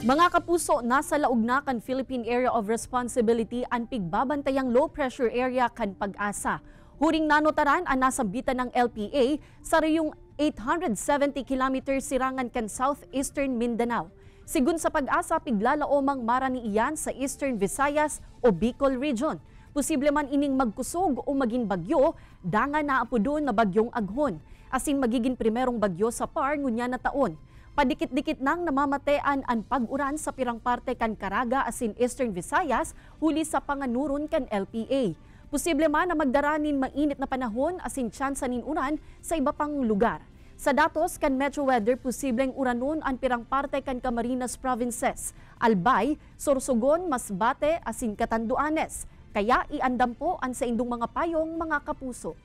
Mga kapuso, nasa laog na kan Philippine Area of Responsibility ang pigbabantayang low pressure area kan Pag-asa. Huring nanotaran ang nasambitan ng LPA sa rayong 870 kilometers sirangan kan southeastern Mindanao. Sigun sa Pag-asa, piglalaomang marani iyan sa Eastern Visayas o Bicol Region. Posible man ining magkusog o maging bagyo, danga na apo doon na bagyong aghon. Asin magiging primerong bagyo sa par ngunya na taon. Padikit-dikit nang namamatean ang pag-uran sa pirang parte kan Caraga asin Eastern Visayas huli sa panganuron kan LPA. Posible man na magdaranin mainit na panahon asin tsansa nin uran sa iba pang lugar. Sa datos kan Metro Weather, posibleng uranon ang pirang parte kan Camarines Provinces, Albay, Sorsogon, Masbate asin Catanduanes. Kaya iandam po ang sa indong mga payong mga kapuso.